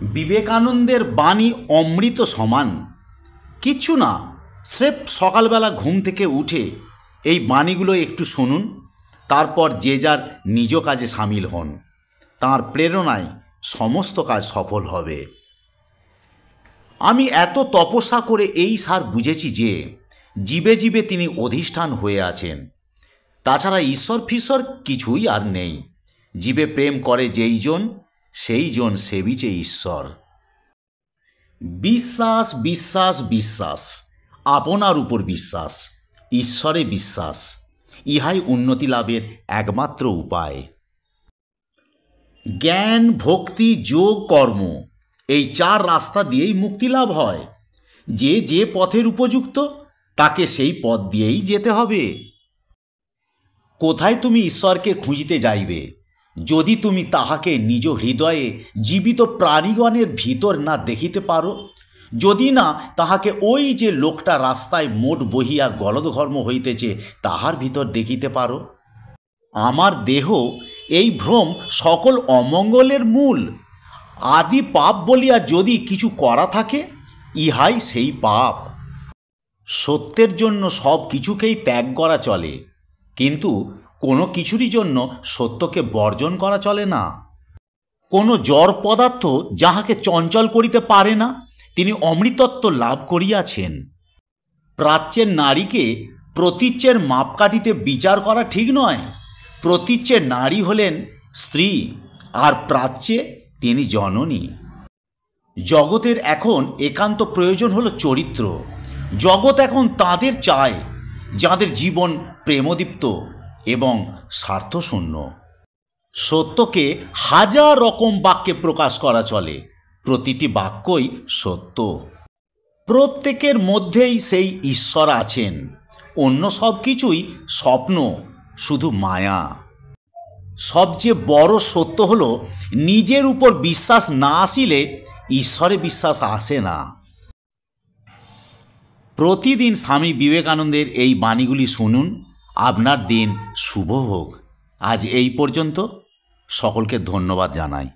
বিবেকানন্দের বাণী অমৃত সমান। কিচ্ছু না, স্রেফ সকালবেলা ঘুম থেকে উঠে এই বাণীগুলো একটু শুনুন, তারপর যে যার নিজ কাজে সামিল হন। তাঁর প্রেরণায় সমস্ত কাজ সফল হবে। আমি এত তপস্যা করে এই সার বুঝেছি যে জীবে জীবে তিনি অধিষ্ঠান হয়ে আছেন। তাছাড়া ঈশ্বর ফিশ্বর কিছুই আর নেই। জীবে প্রেম করে যেই জন, সেই জন সেবিছে ঈশ্বর। বিশ্বাস বিশ্বাস বিশ্বাস, আপনার উপর বিশ্বাস, ঈশ্বরে বিশ্বাস, ইহাই উন্নতি লাভের একমাত্র উপায়। জ্ঞান, ভক্তি, যোগ, কর্ম, এই চার রাস্তা দিয়েই মুক্তি লাভ হয়। যে যে পথের উপযুক্ত তাকে সেই পথ দিয়েই যেতে হবে। কোথায় তুমি ঈশ্বরকে খুঁজিতে যাইবে, যদি তুমি তাহাকে নিজ হৃদয়ে জীবিত প্রাণীগণের ভিতর না দেখিতে পারো, যদি না তাহাকে ওই যে লোকটা রাস্তায় মোট বহিয়া গলদঘর্ম হইতেছে তাহার ভিতর দেখিতে পারো। আমার দেহ, এই ভ্রম সকল অমঙ্গলের মূল। আদি পাপ বলিয়া যদি কিছু করা থাকে, ইহাই সেই পাপ। সত্যের জন্য সব কিছুকেই ত্যাগ করা চলে, কিন্তু কোনো কিছুরই জন্য সত্যকে বর্জন করা চলে না। কোনো জড় পদার্থ যাহাকে চঞ্চল করিতে পারে না, তিনি অমৃতত্ব লাভ করিয়াছেন। প্রাচ্যের নারীকে প্রতীচ্যের মাপকাঠিতে বিচার করা ঠিক নয়। প্রতীচ্যের নারী হলেন স্ত্রী, আর প্রাচ্যে তিনি জননী। জগতের এখন একান্ত প্রয়োজন হলো চরিত্র। জগৎ এখন তাদের চায় যাদের জীবন প্রেমদীপ্ত এবং স্বার্থশূন্য। সত্যকে হাজার রকম বাক্যে প্রকাশ করা চলে, প্রতিটি বাক্যই সত্য। প্রত্যেকের মধ্যেই সেই ঈশ্বর আছেন, অন্য সব কিছুই স্বপ্ন, শুধু মায়া। সবচেয়ে বড় সত্য হলো নিজের উপর বিশ্বাস না আসিলে ঈশ্বরে বিশ্বাস আসে না। প্রতিদিন স্বামী বিবেকানন্দের এই বাণীগুলি শুনুন, আপনার দিন শুভ হোক। আজ এই পর্যন্ত, সকলকে ধন্যবাদ জানাই।